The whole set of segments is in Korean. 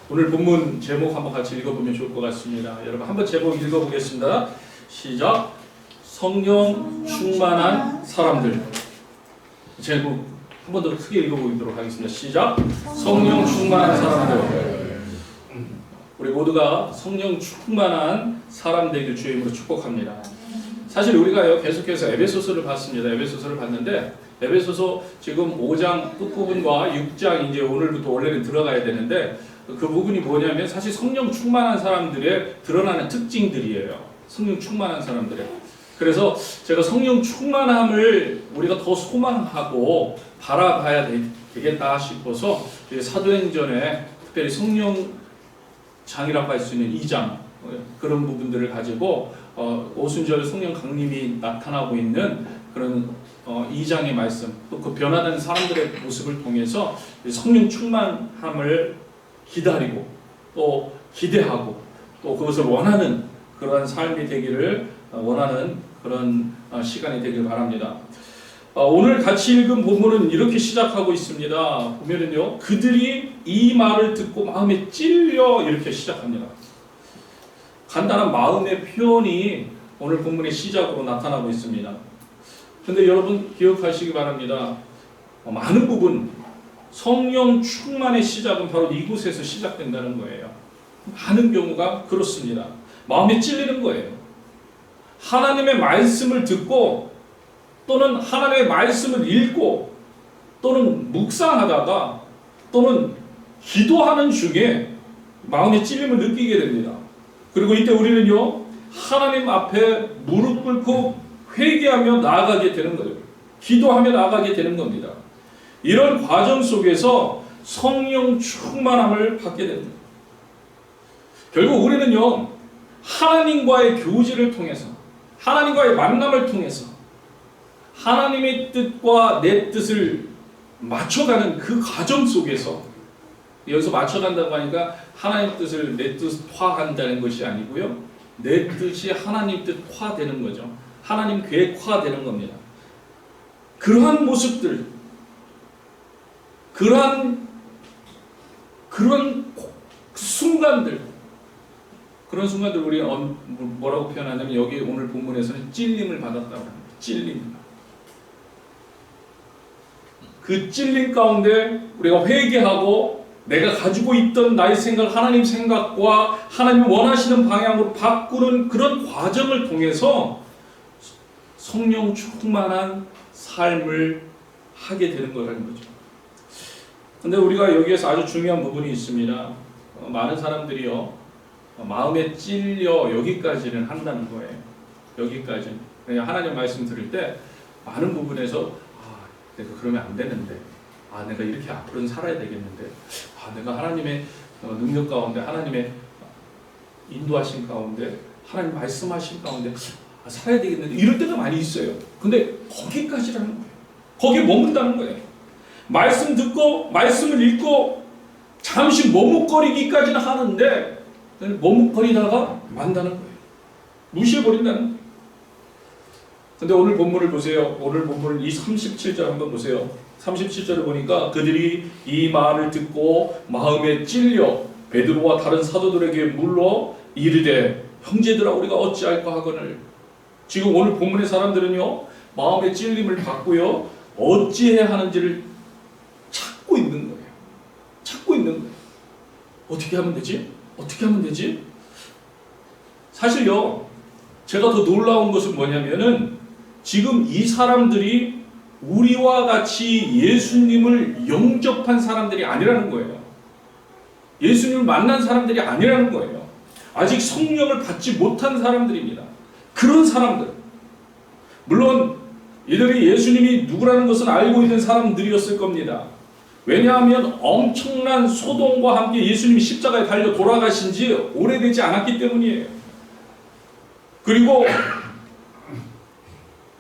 오늘 본문 제목 한번 같이 읽어보면 좋을 것 같습니다. 여러분 한번 제목 읽어보겠습니다. 시작. 성령 충만한 사람들. 제목 한 번 더 크게 읽어보도록 하겠습니다. 시작. 성령 충만한 사람들. 우리 모두가 성령 충만한 사람 되길 주의 이름으로 축복합니다. 사실 우리가요 계속해서 에베소서를 봤습니다. 에베소서를 봤는데 에베소서 지금 5장 끝부분과 6장 이제 오늘부터 원래는 들어가야 되는데 그 부분이 뭐냐면 사실 성령 충만한 사람들의 드러나는 특징들이에요. 성령 충만한 사람들의. 그래서 제가 성령 충만함을 우리가 더 소망하고 바라봐야 되겠다 싶어서 사도행전에 특별히 성령장이라고 할 수 있는 2장 그런 부분들을 가지고 오순절 성령 강림이 나타나고 있는 그런 2장의 말씀 또 그 변화되는 사람들의 모습을 통해서 성령 충만함을 기다리고 또 기대하고 또 그것을 원하는 그러한 삶이 되기를 원하는 그런 시간이 되길 바랍니다. 오늘 같이 읽은 본문은 이렇게 시작하고 있습니다. 보면은요, 그들이 이 말을 듣고 마음에 찔려 이렇게 시작합니다. 간단한 마음의 표현이 오늘 본문의 시작으로 나타나고 있습니다. 그런데 여러분 기억하시기 바랍니다. 많은 부분 성령 충만의 시작은 바로 이곳에서 시작된다는 거예요. 많은 경우가 그렇습니다. 마음에 찔리는 거예요. 하나님의 말씀을 듣고 또는 하나님의 말씀을 읽고 또는 묵상하다가 또는 기도하는 중에 마음의 찔림을 느끼게 됩니다. 그리고 이때 우리는요 하나님 앞에 무릎 꿇고 회개하며 나아가게 되는 거예요. 기도하며 나아가게 되는 겁니다. 이런 과정 속에서 성령 충만함을 받게 됩니다. 결국 우리는요 하나님과의 교제를 통해서 하나님과의 만남을 통해서 하나님의 뜻과 내 뜻을 맞춰가는 그 과정 속에서 여기서 맞춰간다고 하니까 하나님 뜻을 내 뜻화한다는 것이 아니고요 내 뜻이 하나님 뜻화되는 거죠. 하나님 계획화되는 겁니다. 그러한 모습들 그런 순간들 그런 순간들 우리 뭐라고 표현하냐면 여기 오늘 본문에서는 찔림을 받았다고 합니다. 찔림. 그 찔림 가운데 우리가 회개하고 내가 가지고 있던 나의 생각, 하나님 생각과 하나님 원하시는 방향으로 바꾸는 그런 과정을 통해서 성령 충만한 삶을 하게 되는 거라는 거죠. 근데 우리가 여기에서 아주 중요한 부분이 있습니다. 많은 사람들이요 마음에 찔려 여기까지는 한다는 거예요. 여기까지. 하나님 말씀 들을 때 많은 부분에서 내가 그러면 안 되는데 내가 이렇게 앞으로는 살아야 되겠는데 내가 하나님의 능력 가운데 하나님의 인도하신 가운데 하나님 말씀하신 가운데 살아야 되겠는데 이럴 때가 많이 있어요. 근데 거기까지라는 거예요. 거기에 머문다는 거예요. 말씀 듣고 말씀을 읽고 잠시 머뭇거리기까지는 하는데 머뭇거리다가 만다는 거예요. 무시해버린다는 거예요. 근데 오늘 본문을 보세요. 오늘 본문 이 37절 한번 보세요. 37절을 보니까 그들이 이 말을 듣고 마음에 찔려 베드로와 다른 사도들에게 물러 이르되 형제들아 우리가 어찌할까 하거늘. 지금 오늘 본문의 사람들은요 마음의 찔림을 받고요 어찌해야 하는지를 찾고 있는 거예요. 찾고 있는 거예요. 어떻게 하면 되지? 어떻게 하면 되지? 사실요 제가 더 놀라운 것은 뭐냐면은 지금 이 사람들이 우리와 같이 예수님을 영접한 사람들이 아니라는 거예요. 예수님을 만난 사람들이 아니라는 거예요. 아직 성령을 받지 못한 사람들입니다. 그런 사람들. 물론 이들이 예수님이 누구라는 것은 알고 있는 사람들이었을 겁니다. 왜냐하면 엄청난 소동과 함께 예수님이 십자가에 달려 돌아가신 지 오래되지 않았기 때문이에요. 그리고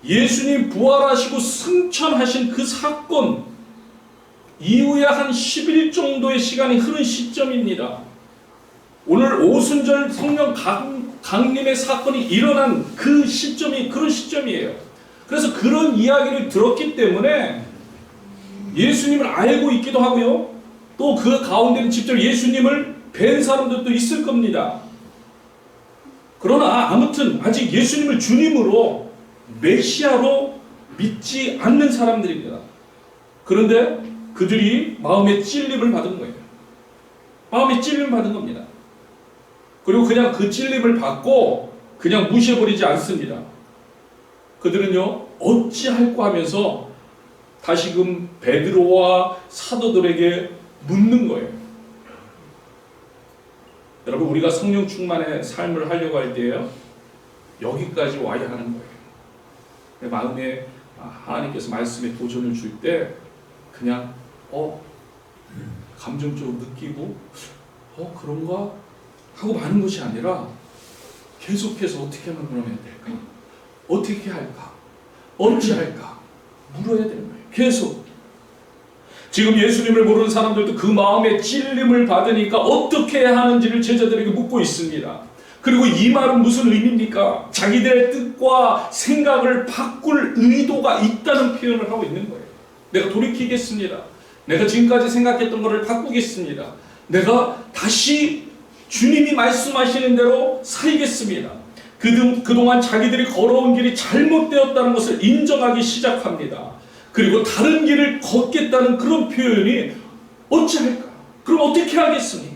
예수님 부활하시고 승천하신 그 사건 이후에 한 10일 정도의 시간이 흐른 시점입니다. 오늘 오순절 성령 강림의 사건이 일어난 그 시점이 그런 시점이에요. 그래서 그런 이야기를 들었기 때문에 예수님을 알고 있기도 하고요. 또 그 가운데는 직접 예수님을 뵌 사람들도 있을 겁니다. 그러나 아무튼 아직 예수님을 주님으로 메시아로 믿지 않는 사람들입니다. 그런데 그들이 마음의 찔림을 받은 거예요. 마음의 찔림을 받은 겁니다. 그리고 그냥 그 찔림을 받고 그냥 무시해버리지 않습니다. 그들은요, 어찌할까 하면서 다시금 베드로와 사도들에게 묻는 거예요. 여러분, 우리가 성령 충만의 삶을 하려고 할 때요, 여기까지 와야 하는 거예요. 내 마음에 하나님께서 말씀에 도전을 줄 때 그냥 감정적으로 느끼고 그런가 하고 마는 것이 아니라 계속해서 어떻게 하면 그러면 될까? 어떻게 할까? 어찌할까? 물어야 되는 거예요. 계속. 지금 예수님을 모르는 사람들도 그 마음의 찔림을 받으니까 어떻게 해야 하는지를 제자들에게 묻고 있습니다. 그리고 이 말은 무슨 의미입니까? 자기들의 뜻과 생각을 바꿀 의도가 있다는 표현을 하고 있는 거예요. 내가 돌이키겠습니다. 내가 지금까지 생각했던 것을 바꾸겠습니다. 내가 다시 주님이 말씀하시는 대로 살겠습니다. 그동안 자기들이 걸어온 길이 잘못되었다는 것을 인정하기 시작합니다. 그리고 다른 길을 걷겠다는 그런 표현이 어찌할까? 그럼 어떻게 하겠습니까?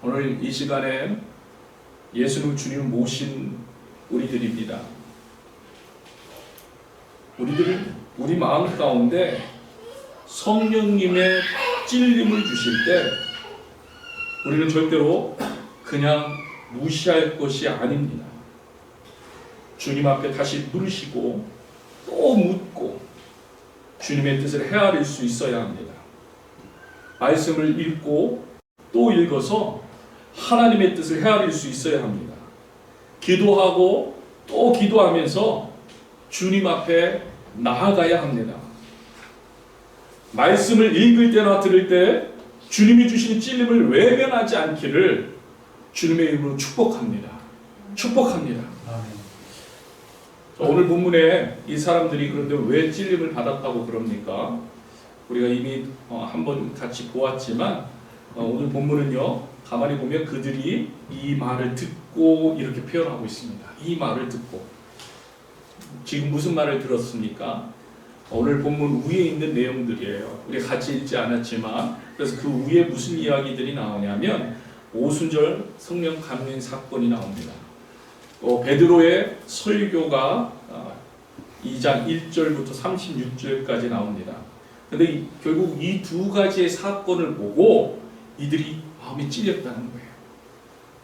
오늘 이 시간에 예수님 주님을 모신 우리들입니다. 우리 마음 가운데 성령님의 찔림을 주실 때 우리는 절대로 그냥 무시할 것이 아닙니다. 주님 앞에 다시 물으시고 또 묻고 주님의 뜻을 헤아릴 수 있어야 합니다. 말씀을 읽고 또 읽어서 하나님의 뜻을 헤아릴 수 있어야 합니다. 기도하고 또 기도하면서 주님 앞에 나아가야 합니다. 말씀을 읽을 때나 들을 때 주님이 주신 찔림을 외면하지 않기를 주님의 이름으로 축복합니다. 축복합니다. 오늘 본문에 이 사람들이 그런데 왜 찔림을 받았다고 그럽니까? 우리가 이미 한번 같이 보았지만 오늘 본문은요, 가만히 보면 그들이 이 말을 듣고 이렇게 표현하고 있습니다. 이 말을 듣고. 지금 무슨 말을 들었습니까? 오늘 본문 위에 있는 내용들이에요. 우리 같이 읽지 않았지만, 그래서 그 위에 무슨 이야기들이 나오냐면 오순절 성령 감림 사건이 나옵니다. 베드로의 설교가 2장 1절부터 36절까지 나옵니다. 그런데 결국 이 두 가지의 사건을 보고 이들이 마음이 찔렸다는 거예요.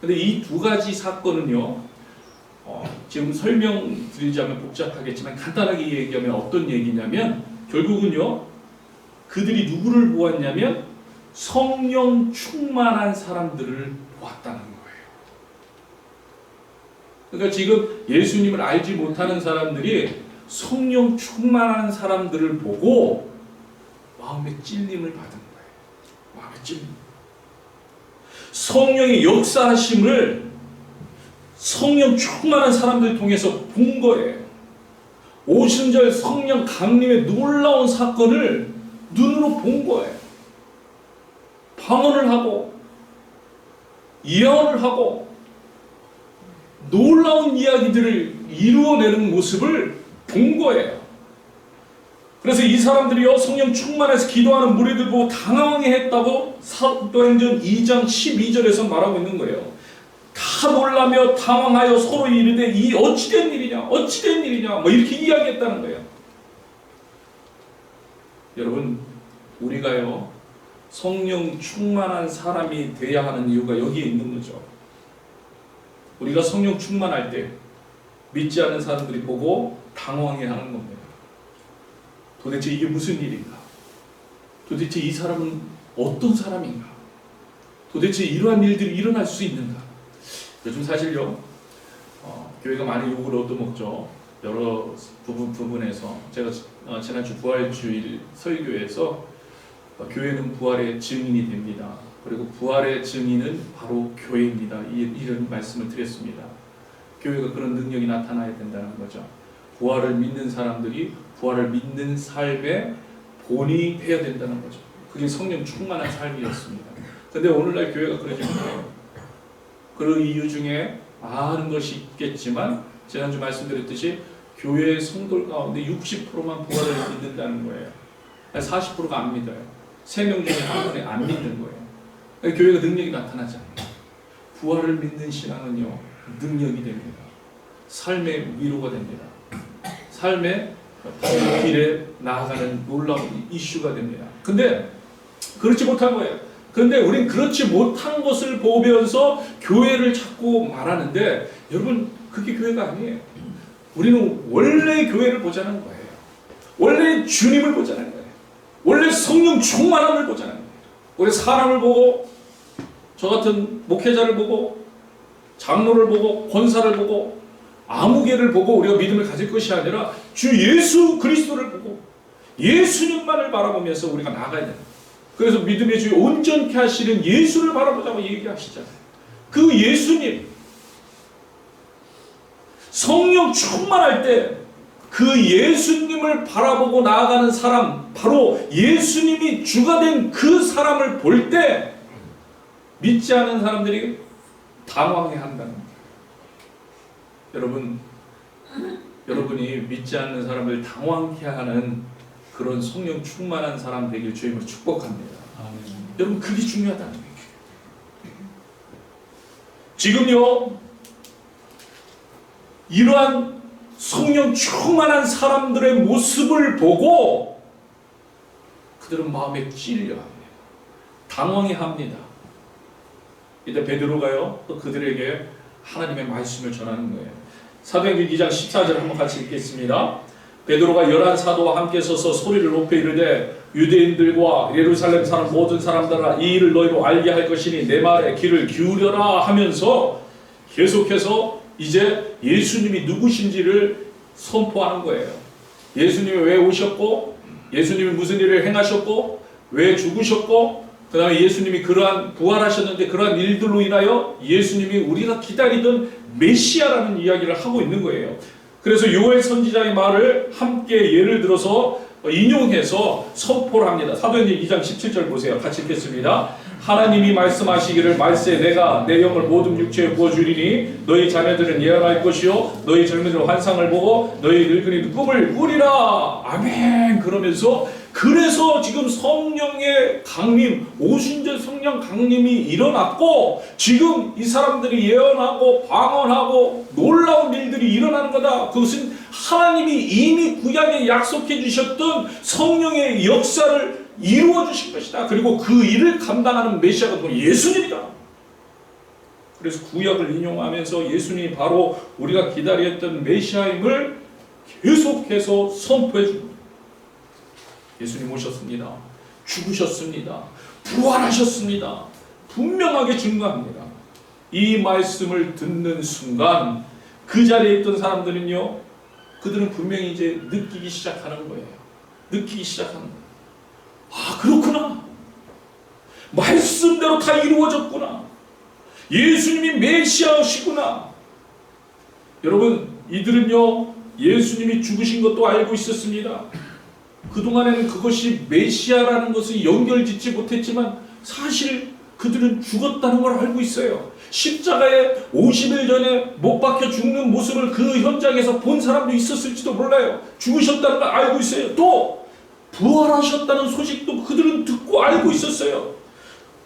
그런데 이 두 가지 사건은요, 지금 설명드리자면 복잡하겠지만 간단하게 얘기하면 어떤 얘기냐면 결국은요, 그들이 누구를 보았냐면 성령 충만한 사람들을 보았다는 거예요. 그러니까 지금 예수님을 알지 못하는 사람들이 성령 충만한 사람들을 보고 마음의 찔림을 받은 거예요. 마음의 찔림. 성령의 역사하심을 성령 충만한 사람들 통해서 본 거예요. 오순절 성령 강림의 놀라운 사건을 눈으로 본 거예요. 방언을 하고 예언을 하고 놀라운 이야기들을 이루어내는 모습을 본 거예요. 그래서 이 사람들이요, 성령 충만해서 기도하는 무리들 보고 당황했다고 사도행전 2장 12절에서 말하고 있는 거예요. 다 놀라며 당황하여 서로 이르되 이 어찌된 일이냐 어찌된 일이냐 뭐 이렇게 이야기했다는 거예요. 여러분, 우리가요 성령 충만한 사람이 돼야 하는 이유가 여기에 있는 거죠. 우리가 성령 충만할 때 믿지 않는 사람들이 보고 당황해하는 겁니다. 도대체 이게 무슨 일인가? 도대체 이 사람은 어떤 사람인가? 도대체 이러한 일들이 일어날 수 있는가? 요즘 사실요, 교회가 많이 욕을 얻어먹죠. 여러 부분에서. 제가 지난주 부활주일 설교에서 교회는 부활의 증인이 됩니다. 그리고 부활의 증인은 바로 교회입니다. 이런 말씀을 드렸습니다. 교회가 그런 능력이 나타나야 된다는 거죠. 부활을 믿는 사람들이 부활을 믿는 삶의 본이 되어야 된다는 거죠. 그게 성령 충만한 삶이었습니다. 근데 오늘날 교회가 그러지 못해요. 그 이유 중에 많은 것이 있겠지만 지난주 말씀드렸듯이 교회의 성도 가운데 60%만 부활을 믿는다는 거예요. 40%가 안 믿어요. 3명 중에 한 명이 안 믿는 거예요. 교회가 능력이 나타나지 않아요. 부활을 믿는 신앙은요, 능력이 됩니다. 삶의 위로가 됩니다. 삶의 길에 나아가는 놀라운 이슈가 됩니다. 근데 그렇지 못한 거예요. 그런데 우린 그렇지 못한 것을 보면서 교회를 자꾸 말하는데 여러분 그게 교회가 아니에요. 우리는 원래 교회를 보자는 거예요. 원래 주님을 보자는 거예요. 원래 성령 충만함을 보자는 거예요. 우리 사람을 보고 저 같은 목회자를 보고 장로를 보고 권사를 보고 아무개를 보고 우리가 믿음을 가질 것이 아니라 주 예수 그리스도를 보고 예수님만을 바라보면서 우리가 나가야 됩니다. 그래서 믿음의 주 온전케 하시는 예수를 바라보자고 얘기하시잖아요. 그 예수님 성령 충만할 때 그 예수님을 바라보고 나아가는 사람, 바로 예수님이 주가 된 그 사람을 볼 때 믿지 않은 사람들이 당황해한다는 거예요. 여러분, 여러분이 믿지 않는 사람을 당황케 하는 그런 성령 충만한 사람 되길 주님을 축복합니다. 여러분 그게 중요하다는 거예요. 지금요 이러한 성령 충만한 사람들의 모습을 보고 그들은 마음에 찔려합니다. 당황해합니다. 이때 베드로가요 또 그들에게 하나님의 말씀을 전하는 거예요. 사도행전 2장 14절 한번 같이 읽겠습니다. 베드로가 11 사도와 함께 서서 소리를 높여 이르되 유대인들과 예루살렘 사람 모든 사람들아 이 일을 너희로 알게 할 것이니 내 말에 귀를 기울여라 하면서 계속해서 이제 예수님이 누구신지를 선포하는 거예요. 예수님이 왜 오셨고 예수님이 무슨 일을 행하셨고 왜 죽으셨고 그 다음에 예수님이 그러한 부활하셨는데 그러한 일들로 인하여 예수님이 우리가 기다리던 메시아라는 이야기를 하고 있는 거예요. 그래서 요엘 선지자의 말을 함께 예를 들어서 인용해서 선포를 합니다. 사도행전 2장 17절 보세요. 같이 읽겠습니다. 하나님이 말씀하시기를 말세 내가 내 영을 모든 육체에 부어주리니 너희 자녀들은 예언할 것이요 너희 젊은이들은 환상을 보고 너희 늙은이는 꿈을 꾸리라. 아멘. 그러면서 그래서 지금 성령의 강림, 오순절 성령 강림이 일어났고 지금 이 사람들이 예언하고 방언하고 놀라운 일들이 일어나는 거다. 그것은 하나님이 이미 구약에 약속해 주셨던 성령의 역사를 이루어 주실 것이다. 그리고 그 일을 감당하는 메시아가 바로 예수님이다. 그래서 구약을 인용하면서 예수님이 바로 우리가 기다렸던 메시아임을 계속해서 선포해 줍니다. 예수님 오셨습니다. 죽으셨습니다. 부활하셨습니다. 분명하게 증거합니다. 이 말씀을 듣는 순간 그 자리에 있던 사람들은요, 그들은 분명히 이제 느끼기 시작하는 거예요. 느끼기 시작하는 거예요. 아, 그렇구나. 말씀대로 다 이루어졌구나. 예수님이 메시아시구나. 여러분, 이들은요, 예수님이 죽으신 것도 알고 있었습니다. 그동안에는 그것이 메시아라는 것을 연결짓지 못했지만 사실 그들은 죽었다는 걸 알고 있어요. 십자가에 50일 전에 못 박혀 죽는 모습을 그 현장에서 본 사람도 있었을지도 몰라요. 죽으셨다는 걸 알고 있어요. 또 부활하셨다는 소식도 그들은 듣고 알고 있었어요.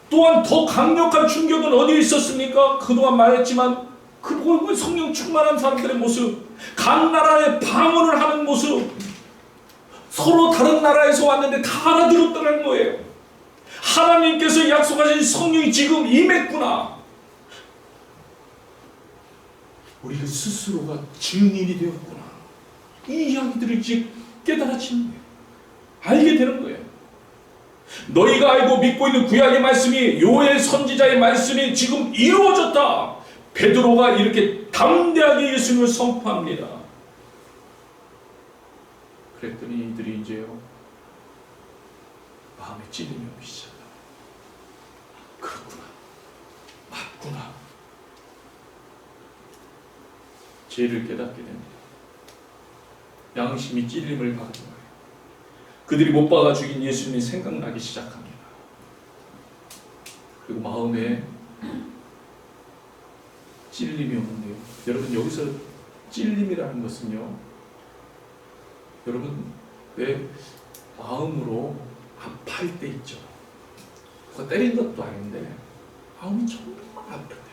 또한 더 강력한 충격은 어디에 있었습니까? 그동안 말했지만 그 성령 충만한 사람들의 모습, 각 나라에 방언을 하는 모습, 서로 다른 나라에서 왔는데 다 알아들었다는 거예요. 하나님께서 약속하신 성령이 지금 임했구나. 우리가 스스로가 증인이 되었구나. 이 이야기들을 이제 깨달아지는 거예요. 알게 되는 거예요. 너희가 알고 믿고 있는 구약의 말씀이 요엘 선지자의 말씀이 지금 이루어졌다. 베드로가 이렇게 담대하게 예수님을 선포합니다. 그랬더니 이들이 이제요 마음에 찔림이 오기 시작합니다. 그렇구나, 맞구나. 죄를 깨닫게 됩니다. 양심이 찔림을 받은 거예요. 그들이 못 박아 죽인 예수님이 생각나기 시작합니다. 그리고 마음에 찔림이 오는데요. 여러분, 여기서 찔림이라는 것은요, 여러분 내 마음으로 아파할 때 있죠. 그거 때린 것도 아닌데 마음이 정말 아플 때,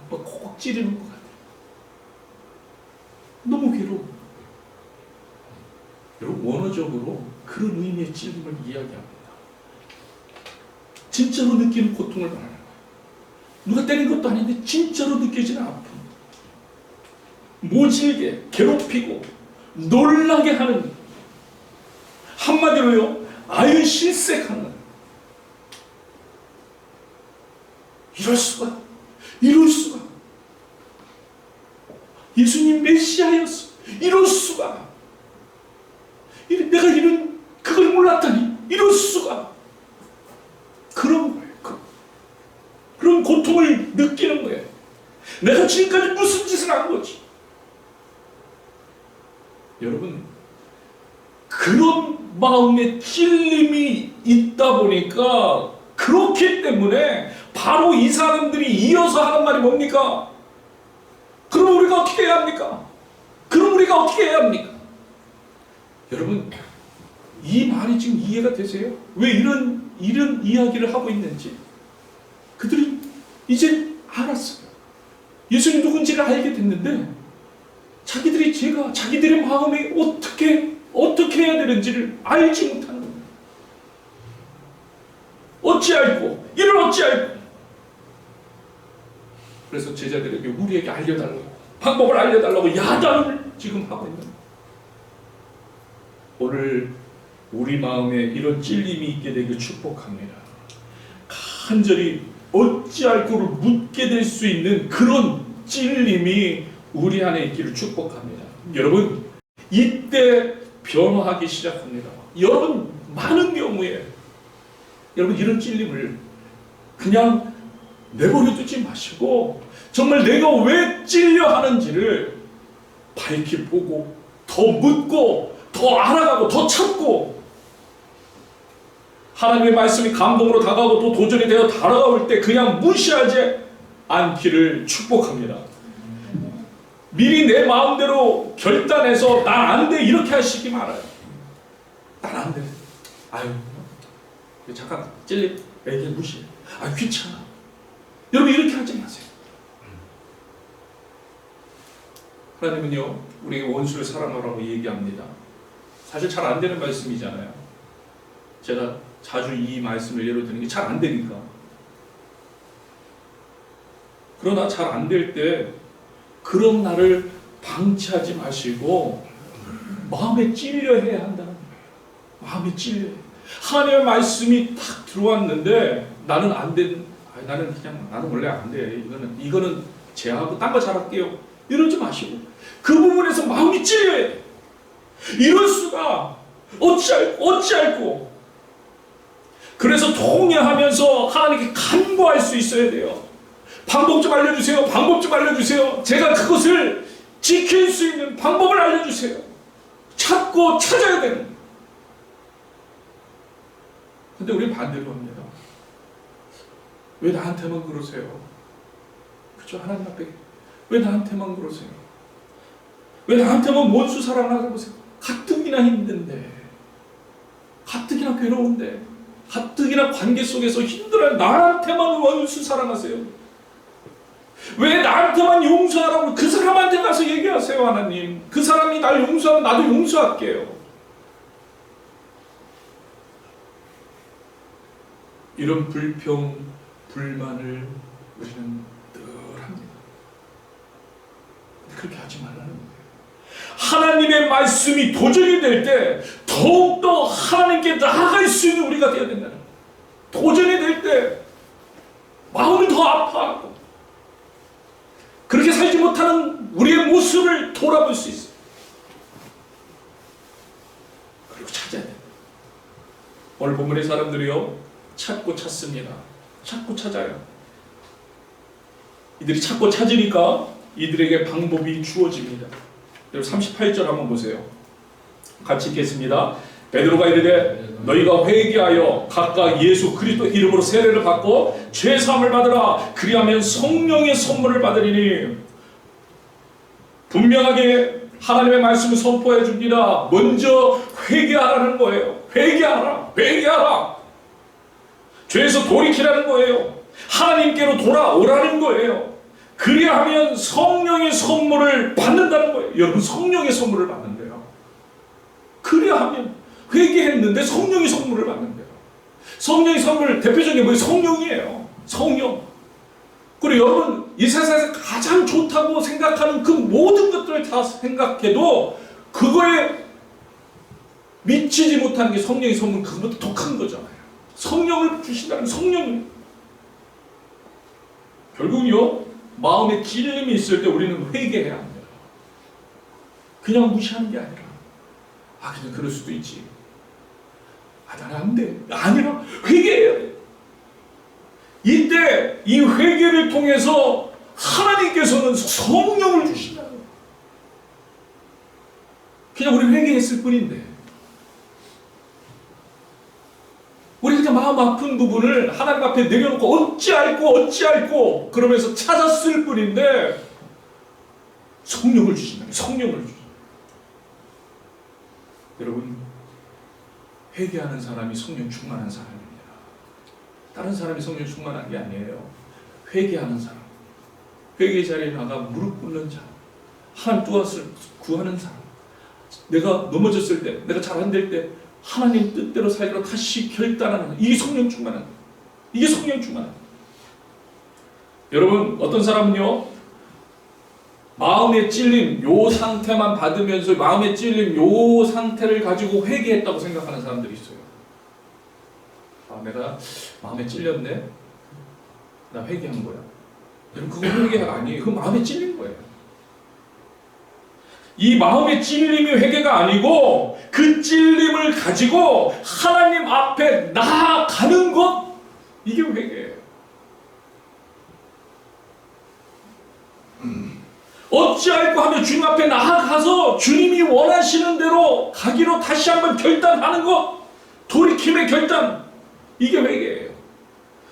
콕 찌르는 것 같아요. 너무 괴로워. 여러분, 원어적으로 그런 의미의 찔림을 이야기합니다. 진짜로 느끼는 고통을 말하는 거예요. 누가 때린 것도 아닌데 진짜로 느껴지는 아픔, 모질게 괴롭히고 놀라게 하는, 한마디로요, 아유실색하는. 이럴 수가, 이럴 수가, 예수님 메시아였어, 이럴 수가, 내가 이런 그걸 몰랐다니, 이럴 수가. 그런 거예요. 그런 고통을 느끼는 거예요. 내가 지금까지 무슨 짓을 한 거지? 여러분, 그런 마음의 찔림이 있다 보니까, 그렇기 때문에 바로 이 사람들이 이어서 하는 말이 뭡니까? 그럼 우리가 어떻게 해야 합니까? 그럼 우리가 어떻게 해야 합니까? 여러분, 이 말이 지금 이해가 되세요? 왜 이런 이야기를 하고 있는지. 그들이 이제 알았어요. 예수님 누군지를 알게 됐는데, 자기들의 마음에 어떻게 해야 되는지를 알지 못하는 거예요. 어찌 알고, 이를 어찌 알고. 그래서 제자들에게 우리에게 알려달라고, 방법을 알려달라고 야단을 지금 하고 있는 거예요. 오늘 우리 마음에 이런 찔림이 있게 되길 축복합니다. 간절히 어찌할꼬를 묻게 될 수 있는 그런 찔림이 우리 안에 있기를 축복합니다. 여러분, 이때 변화하기 시작합니다. 여러분, 많은 경우에 여러분, 이런 찔림을 그냥 내버려 두지 마시고, 정말 내가 왜 찔려 하는지를 밝히 보고, 더 묻고, 더 알아가고, 더 찾고, 하나님의 말씀이 감동으로 다가오고 또 도전이 되어 다가올 때 그냥 무시하지 않기를 축복합니다. 미리 내 마음대로 결단해서 난 안 돼 이렇게 하시기 말아요. 난 안 돼. 아유, 잠깐 찔림, 애기 무시해. 아, 귀찮아. 여러분, 이렇게 하지 마세요. 하나님은요, 우리에게 원수를 사랑하라고 얘기합니다. 사실 잘 안 되는 말씀이잖아요. 제가 자주 이 말씀을 예로 드는 게 잘 안 되니까. 그러나 잘 안 될 때 그런 나를 방치하지 마시고 마음에 찔려 해야 한다는 거예요. 마음에 찔려. 하나님의 말씀이 딱 들어왔는데 나는 안 된, 나는 원래 안 돼. 이거는 제하고 딴 거 잘할게요. 이러지 마시고 그 부분에서 마음이 찔려야 돼. 이럴 수가, 어찌할꼬. 그래서 통회하면서 하나님께 간구할 수 있어야 돼요. 방법 좀 알려주세요. 방법 좀 알려주세요. 제가 그것을 지킬 수 있는 방법을 알려주세요. 찾고 찾아야 되는. 근데 우리는 반대로 합니다. 왜 나한테만 그러세요? 그렇죠? 하나님 앞에 왜 나한테만 그러세요? 왜 나한테만 원수 사랑하고 보세요? 가뜩이나 힘든데, 가뜩이나 괴로운데, 가뜩이나 관계 속에서 힘들어요. 나한테만 원수 사랑하세요. 왜 나한테만 용서하라고 그 사람한테 가서 얘기하세요. 하나님, 그 사람이 날 용서하면 나도 용서할게요. 이런 불평, 불만을 우리는 늘 합니다. 그렇게 하지 말라는 거예요. 하나님의 말씀이 도전이 될 때 더욱더 하나님께 나아갈 수 있는 우리가 되어야 된다는 거예요. 도전이 될 때 마음이 더 아파하고 그렇게 살지 못하는 우리의 모습을 돌아볼 수 있어요. 그리고 찾아야 돼요. 오늘 본문의 사람들이요, 찾고 찾습니다. 찾고 찾아요. 이들이 찾고 찾으니까 이들에게 방법이 주어집니다. 38절 한번 보세요. 같이 읽겠습니다. 베드로가 이르되 너희가 회개하여 각각 예수 그리스도 이름으로 세례를 받고 죄 사함을 받으라. 그리하면 성령의 선물을 받으리니. 분명하게 하나님의 말씀을 선포해 줍니다. 먼저 회개하라는 거예요. 회개하라. 회개하라. 죄에서 돌이키라는 거예요. 하나님께로 돌아오라는 거예요. 그리하면 성령의 선물을 받는다는 거예요. 여러분, 성령의 선물을 받는데요. 그리하면 회개했는데 성령의 선물을 받는데요. 성령의 선물 대표적인 뭐예요? 성령이에요. 성령. 그리고 여러분, 이 세상에서 가장 좋다고 생각하는 그 모든 것들을 다 생각해도 그거에 미치지 못하는 게 성령의 선물, 그것보다 더 큰 거잖아요. 성령을 주신다는 성령. 결국은요, 마음에 찔림이 있을 때 우리는 회개해야 합니다. 그냥 무시하는 게 아니라, 그냥 그럴 수도 있지. 나는 안 돼. 아니라 회개해야 돼. 이때 이 회개를 통해서 하나님께서는 성령을 주신다. 그냥 우리 회개했을 뿐인데, 우리 그냥 마음 아픈 부분을 하나님 앞에 내려놓고 어찌할꼬 그러면서 찾았을 뿐인데 성령을 주신다. 성령을 주신다. 여러분, 회개하는 사람이 성령 충만한 사람입니다. 다른 사람이 성령 충만한 게 아니에요. 회개하는 사람, 회개 자리에 나가 무릎 꿇는 자, 하나님 뜻을 구하는 사람, 내가 넘어졌을 때, 내가 잘 안 될 때 하나님 뜻대로 살기로 다시 결단하는, 이게 성령 충만한, 이게 성령 충만한. 여러분, 어떤 사람은요, 마음의 찔림 요 상태만 받으면서 마음의 찔림 요 상태를 가지고 회개했다고 생각하는 사람들이 있어요. 내가 마음에 찔렸네, 나 회개한 거야. 여러분, 그거 회개가 아니에요. 그 마음에 찔린 거예요. 이 마음의 찔림이 회개가 아니고 그 찔림을 가지고 하나님 앞에 나아가는 것, 이게 회개예요. 어찌할꼬 하며 주님 앞에 나아가서 주님이 원하시는 대로 가기로 다시 한번 결단하는 것, 돌이킴의 결단, 이게 회개예요.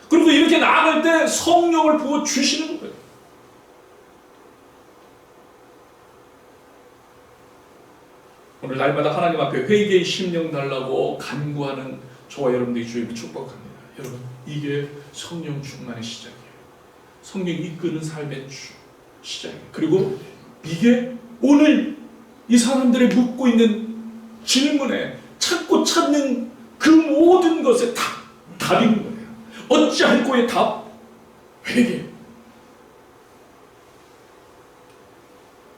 그리고 이렇게 나아갈 때 성령을 부어 주시는 거예요. 오늘 날마다 하나님 앞에 회개의 심령 달라고 간구하는 저와 여러분들이 주님을 축복합니다. 여러분, 이게 성령 충만의 시작이에요. 성령이 이끄는 삶의 시작이에요. 그리고 이게 오늘 이 사람들이 묻고 있는 질문에 찾고 찾는 그 모든 것의 답인 거예요. 어찌할꼬의 답? 회개.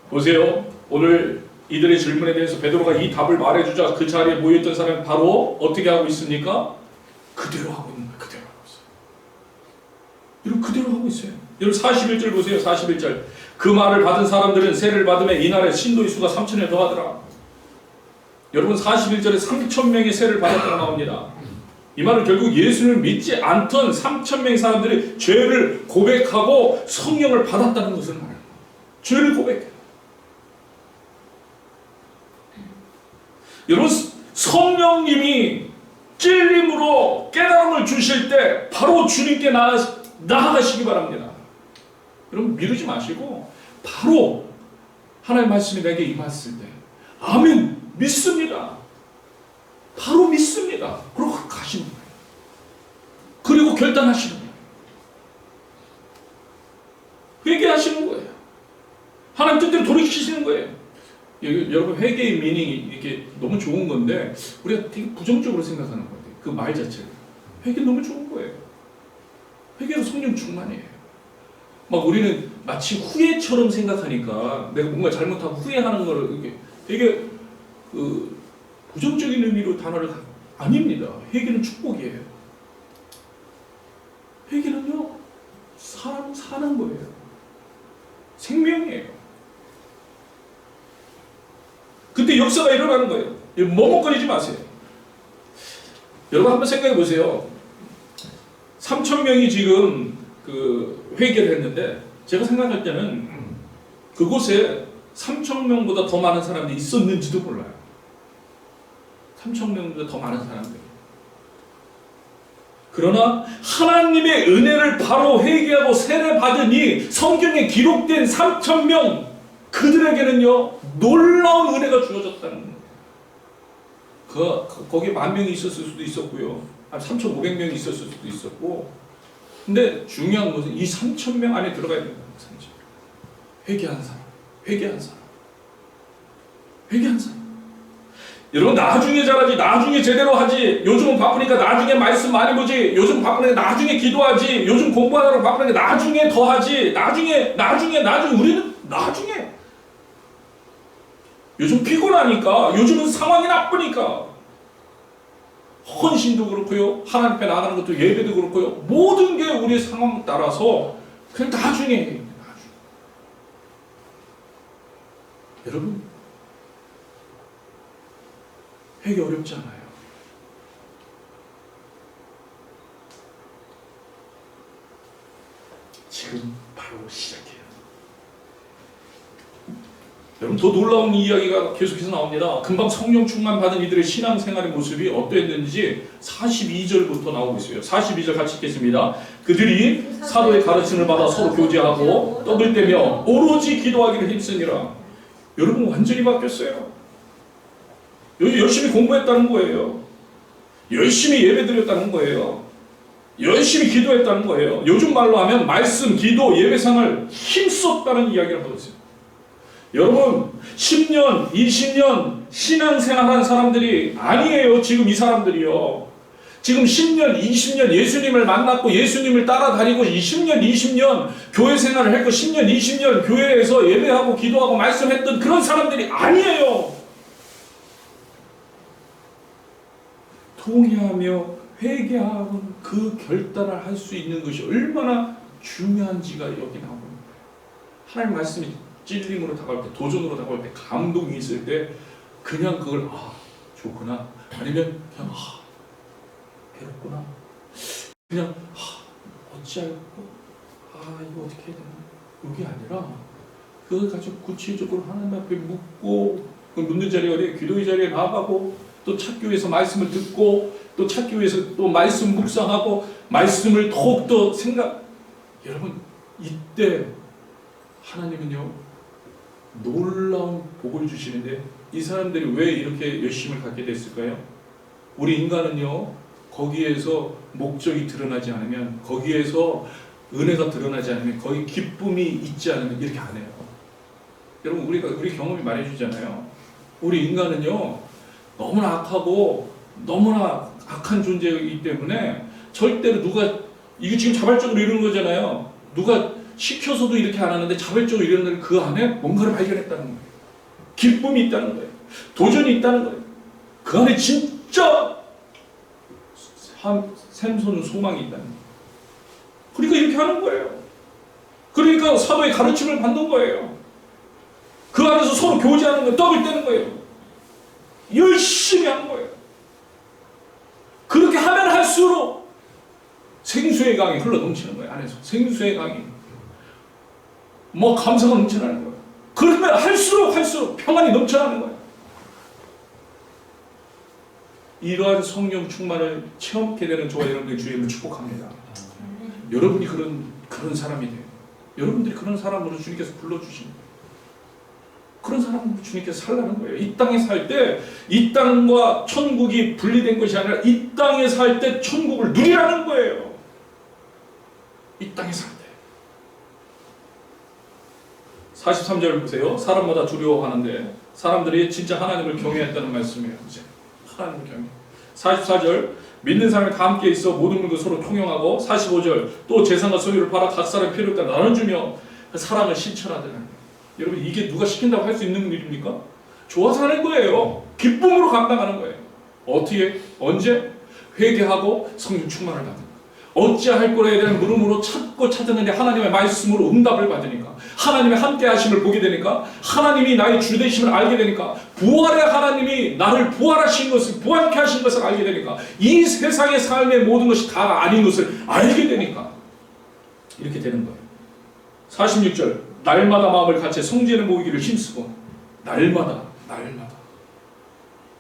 보세요. 오늘 이들의 질문에 대해서 베드로가 이 답을 말해주자 그 자리에 모였던 사람이 바로 어떻게 하고 있습니까? 그대로 하고 있는 거예요. 그대로 하고 있어요. 여러분, 그대로 하고 있어요. 여러분, 41절 보세요. 41절. 그 말을 받은 사람들은 세례를 받으며 이날에 신도의 수가 3,000여 더하더라. 여러분, 41절에 3,000명의 세례를 받았다고 나옵니다. 이 말은 결국 예수를 믿지 않던 3,000명의 사람들이 죄를 고백하고 성령을 받았다는 것을 말해요. 죄를 고백해요. 여러분, 성령님이 찔림으로 깨달음을 주실 때 바로 주님께 나아가시기 바랍니다. 여러분, 미루지 마시고 바로 하나님의 말씀이 내게 임했을 때 아멘, 믿습니다. 바로 믿습니다. 그리고 가시는 거예요. 그리고 결단하시는 거예요. 회개하시는 거예요. 하나님 뜻대로 돌이키시는 거예요. 여러분, 회개의 미닝이 이렇게 너무 좋은 건데 우리가 되게 부정적으로 생각하는 거예요. 그 말 자체를. 회개 너무 좋은 거예요. 회개로 성령 충만이에요. 막 우리는 마치 후회처럼 생각하니까 내가 뭔가 잘못하고 후회하는 거를 이렇게 되게 부정적인 의미로 단어를 아닙니다. 회개는 축복이에요. 회개는요, 사람 사는 거예요. 생명이에요. 그때 역사가 일어나는 거예요. 머뭇거리지 마세요. 여러분, 한번 생각해 보세요. 3,000명이 지금 회개를 했는데 제가 생각할 때는 그곳에 3,000명보다 더 많은 사람들이 있었는지도 몰라요. 3,000명보다 더 많은 사람들. 그러나 하나님의 은혜를 바로 회개하고 세례받으니 성경에 기록된 3,000명 그들에게는요 놀라운 은혜가 주어졌다는 거예요. 거기에 10,000명이 있었을 수도 있었고요, 3,500명이 있었을 수도 있었고, 근데 중요한 것은 이 3,000명 안에 들어가야 된다는 거예요. 회개한 사람, 회개한 사람, 회개한 사람. 여러분, 나중에 잘하지, 나중에 제대로 하지, 요즘은 바쁘니까 나중에 말씀 많이 보지, 요즘 바쁘니까 나중에 기도하지, 요즘 공부하느라고 바쁘니까 나중에 더 하지, 나중에 우리는 나중에. 요즘 피곤하니까, 요즘은 상황이 나쁘니까, 헌신도 그렇고요, 하나님 앞에 나가는 것도 예배도 그렇고요, 모든 게 우리의 상황 따라서 그냥 나중에 해요. 나중에. 여러분, 회개 어렵지 않아요. 지금 바로 시작해요. 여러분, 더 놀라운 이야기가 계속해서 나옵니다. 금방 성령 충만 받은 이들의 신앙생활의 모습이 어떠했는지 42절부터 나오고 있어요. 42절 같이 읽겠습니다. 그들이 사도의 가르침을 받아 서로 교제하고 떡을 떼며 오로지 기도하기를 힘쓰니라. 여러분, 완전히 바뀌었어요. 열심히 공부했다는 거예요. 열심히 예배드렸다는 거예요. 열심히 기도했다는 거예요. 요즘 말로 하면 말씀, 기도, 예배상을 힘썼다는 이야기를 하고 있어요. 여러분, 10년, 20년 신앙생활한 사람들이 아니에요. 지금 이 사람들이요. 지금 10년, 20년 예수님을 만났고 예수님을 따라다니고 10년, 20년 교회 생활을 했고 10년, 20년 교회에서 예배하고 기도하고 말씀했던 그런 사람들이 아니에요. 통회하며 회개하는 그 결단을 할 수 있는 것이 얼마나 중요한지가 여기 나옵니다. 하나님 말씀이 찔림으로 다가올 때, 도전으로 다가올 때, 감동이 있을 때 그냥 그걸 좋구나, 아니면 그냥 괴롭구나, 그냥 어찌할까, 이거 어떻게 해야 되나, 이게 아니라 그걸 가지고 구체적으로 하나님 앞에 묻고, 그 묻는 자리에 어디 기도의 자리에 나가고, 또 찾교회에서 말씀을 듣고, 또 찾교회에서 또 말씀 묵상하고, 말씀을 더욱더 생각. 여러분, 이때 하나님은요 놀라운 복을 주시는데, 이 사람들이 왜 이렇게 열심을 갖게 됐을까요? 우리 인간은요 거기에서 목적이 드러나지 않으면, 거기에서 은혜가 드러나지 않으면, 거기 기쁨이 있지 않으면 이렇게 안 해요. 여러분, 우리 경험이 말해주잖아요. 우리 인간은요 너무나 악하고 너무나 악한 존재이기 때문에 절대로 누가, 이게 지금 자발적으로 이러는 거잖아요. 누가 시켜서도 이렇게 안 하는데 자발적으로 이러는 그 안에 뭔가를 발견했다는 거예요. 기쁨이 있다는 거예요. 도전이 있다는 거예요. 그 안에 진짜 샘솟는 소망이 있다는 거예요. 그러니까 이렇게 하는 거예요. 그러니까 사도의 가르침을 받는 거예요. 그 안에서 서로 교제하는 거예요. 떡을 떼는 거예요. 열심히 하는 거예요. 그렇게 하면 할수록 생수의 강이 흘러 넘치는 거예요. 안에서 생수의 강이 감사가 넘쳐나는 거예요. 그러면 할수록 평안이 넘쳐나는 거예요. 이러한 성령 충만을 체험하게 되는 저와 여러분들의 주임을 축복합니다. 여러분이 그런 사람이 돼요. 여러분들이 그런 사람으로 주님께서 불러주십니다. 그런 사람으로 주님께서 살라는 거예요. 이 땅에 살 때 이 땅과 천국이 분리된 것이 아니라 이 땅에 살 때 천국을 누리라는 거예요. 이 땅에 살 때. 43절 보세요. 사람마다 두려워하는데 사람들이 진짜 하나님을 경외했다는 말씀이에요. 이제 하나님을 경외. 44절 믿는 사람이 다 함께 있어 모든 물건 서로 통용하고, 45절 또 재산과 소유를 팔아 각 사람의 필요에 따라 나눠주며 사랑을 실천하더라. 여러분, 이게 누가 시킨다고 할 수 있는 일입니까? 좋아서 하는 거예요. 기쁨으로 감당하는 거예요. 어떻게? 언제? 회개하고 성령 충만을 받는 거예요. 어찌할 거에 대한 물음으로 찾고 찾았는데 하나님의 말씀으로 응답을 받으니까, 하나님의 함께 하심을 보게 되니까, 하나님이 나의 주 되심을 알게 되니까, 부활의 하나님이 나를 부활하신 것을, 부활케 하신 것을 알게 되니까, 이 세상의 삶의 모든 것이 다 아닌 것을 알게 되니까 이렇게 되는 거예요. 46절 날마다 마음을 같이 성전에 모이기를 힘쓰고, 날마다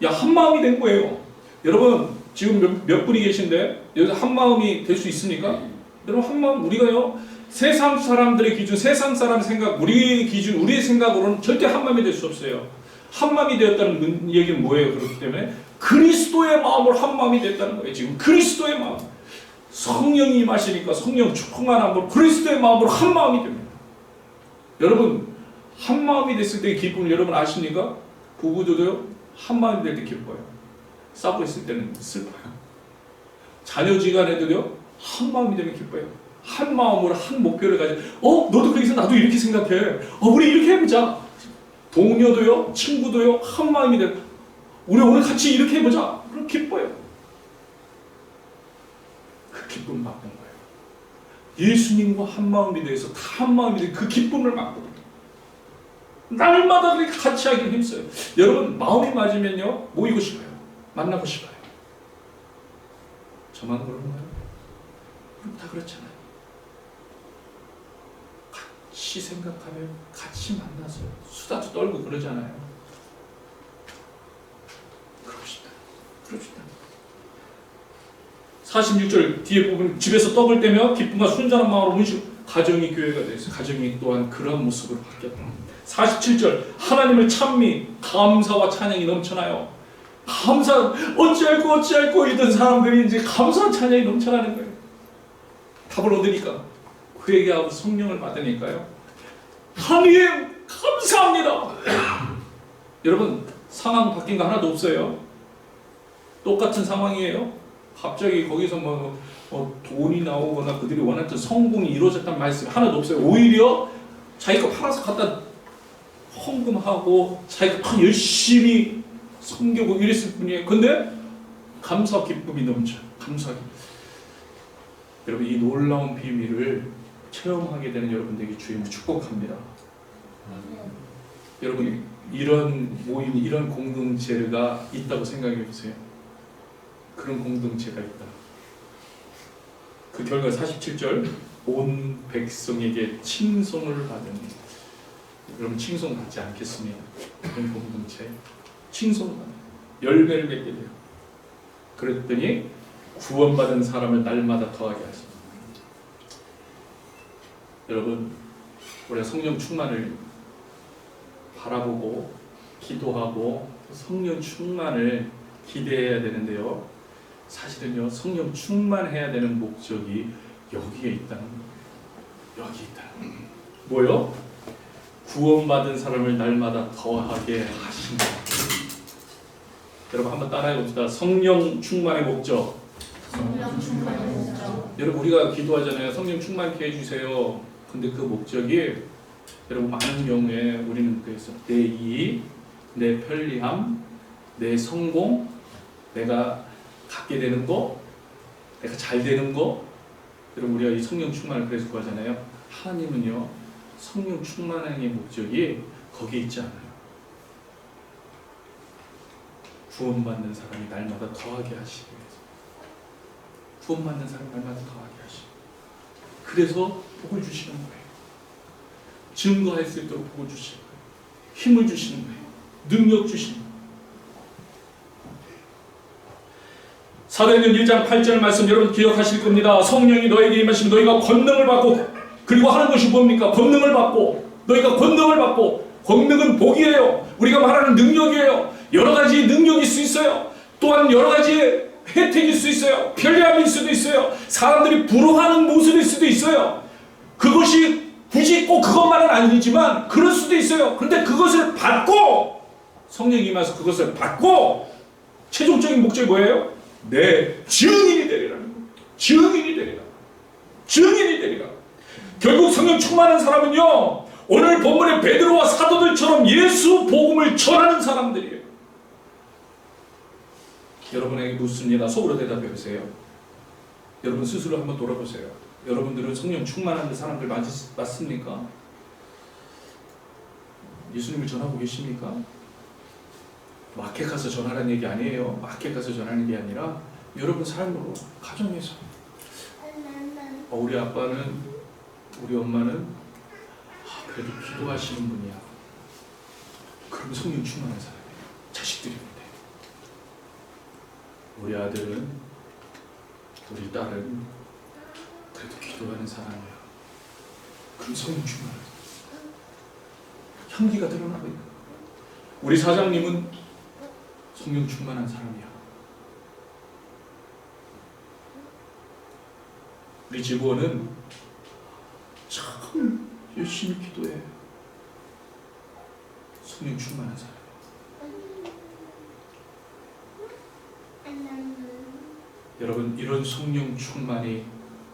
야, 한 마음이 된 거예요. 여러분 지금 몇 분이 계신데 여기서 한 마음이 될 수 있습니까? 여러분 한 마음, 우리가요 세상 사람들의 기준, 세상 사람 생각, 우리 기준, 우리의 생각으로는 절대 한 마음이 될 수 없어요. 한 마음이 되었다는 얘기는 뭐예요? 그렇기 때문에 그리스도의 마음으로 한 마음이 됐다는 거예요. 지금 그리스도의 마음, 성령이 임하시니까 성령 충만함으로 그리스도의 마음으로 한 마음이 됩니다. 여러분 한 마음이 됐을 때의 기쁨을 여러분 아십니까? 부부들도요 한 마음이 될 때 기뻐요. 싸우고 있을 때는 슬퍼요. 자녀지간에도요 한 마음이 되면 기뻐요. 한 마음으로 한 목표를 가지고 너도 그렇게 해서 나도 이렇게 생각해. 우리 이렇게 해보자. 동료도요 친구도요 한 마음이 되고 우리 오늘 같이 이렇게 해보자. 그럼 기뻐요. 그 기쁨을 맛본 거예요. 예수님과 한 마음이 돼서 다 한 마음이 돼 그 기쁨을 맛보거든요. 날마다 그렇게 같이 하기를 힘써요. 여러분 마음이 맞으면요 모이고 싶어요. 만나고 싶어요. 저만 그런가요? 그럼 다 그렇잖아요. 같이 생각하면 같이 만나서 수다도 떨고 그러잖아요. 그럽시다. 그럽시다. 46절 뒤에 부분 집에서 떡을 떼며 기쁨과 순전한 마음으로 문식 가정이 교회가 되어서 가정이 또한 그런 모습으로 바뀌었다. 47절 하나님을 찬미 감사와 찬양이 넘쳐나요. 감사 어찌할꼬 이던 사람들이 이제 감사와 찬양이 넘쳐나는 거예요. 답을 얻으니까 회개하고 성령을 받으니까요. 하나님 감사합니다. 여러분 상황 바뀐 거 하나도 없어요. 똑같은 상황이에요. 갑자기 거기서 돈이 나오거나 그들이 원했던 성공이 이루어졌다는 말씀이 하나도 없어요. 오히려 자기 거 팔아서 갖다 헌금하고 자기가 더 열심히 섬기고 이랬을 뿐이에요. 근데 감사 기쁨이 넘쳐요. 감사 기쁨. 여러분 이 놀라운 비밀을 체험하게 되는 여러분들에게 주님을 축복합니다. 여러분 이런 모임, 이런 공동체가 있다고 생각해 보세요. 그런 공동체가 있다. 그 결과 47절 온 백성에게 칭송을 받으니 여러분 칭송 받지 않겠습니까? 그런 공동체 칭송을 받아요. 열매를 맺게 돼요. 그랬더니 구원받은 사람을 날마다 더하게 하십니다. 여러분 우리가 성령 충만을 바라보고 기도하고 성령 충만을 기대해야 되는데요. 사실은요 성령 충만해야 되는 목적이 여기에 있다는 거예요. 여기 있다는 거예요. 뭐요? 구원받은 사람을 날마다 더하게 하신다. 여러분 한번 따라해 봅시다. 성령 충만의 목적. 여러분 우리가 기도하잖아요. 성령 충만케 해주세요. 근데 그 목적이 여러분 많은 경우에 우리는 그래서 내 이익, 내 편리함, 내 성공, 내가 갖게 되는 거, 내가 잘 되는 거. 여러분 우리가 이 성령 충만을 그래서 구하잖아요. 하나님은요 성령 충만의 목적이 거기에 있지 않아요. 구원받는 사람이 날마다 더하게 하시기 위해서. 구원받는 사람이 날마다 더하게 하시기. 그래서 복을 주시는 거예요. 증거할 수 있도록 복을 주시는 거예요. 힘을 주시는 거예요. 능력 주시는 거예요. 사도행전 1장 8절 말씀 여러분 기억하실 겁니다. 성령이 너에게 임하시면 너희가 권능을 받고, 그리고 하는 것이 뭡니까? 권능을 받고, 너희가 권능을 받고, 권능은 복이에요. 우리가 말하는 능력이에요. 여러 가지 능력일 수 있어요. 또한 여러 가지 혜택일 수 있어요. 편리함일 수도 있어요. 사람들이 부러워하는 모습일 수도 있어요. 그것이 굳이 꼭 그것만은 아니지만 그럴 수도 있어요. 그런데 그것을 받고, 성령이 임해서 그것을 받고 최종적인 목적이 뭐예요? 내 증인이 되리라는 거예요. 증인이 되리라. 증인이 되리라. 결국 성령 충만한 사람은요, 오늘 본문의 베드로와 사도들처럼 예수 복음을 전하는 사람들이에요. 여러분에게 묻습니다. 속으로 대답해 보세요. 여러분 스스로 한번 돌아보세요. 여러분들은 성령 충만한 사람들 맞습니까? 예수님을 전하고 계십니까? 마켓 가서 전하라는 얘기 아니에요. 마켓 가서 전하는 게 아니라 여러분 삶으로, 가정에서. 우리 아빠는, 우리 엄마는 그래도 기도하시는 분이야. 그럼 성령 충만한 사람이에요. 자식들이 못 돼. 우리 아들은, 우리 딸은 그래도 기도하는 사람이야. 그럼 성령 충만하다. 향기가 드러나고 있다. 우리 사장님은 성령 충만한 사람이야. 우리 직원은 참 열심히 기도해. 성령 충만한 사람. 여러분, 이런 성령 충만이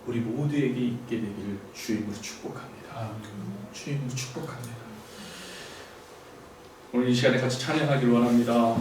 우리 모두에게 있게 되기를 주임으로 축복합니다. 주임으로 축복합니다. 오늘 이 시간에 같이 찬양하길 원합니다.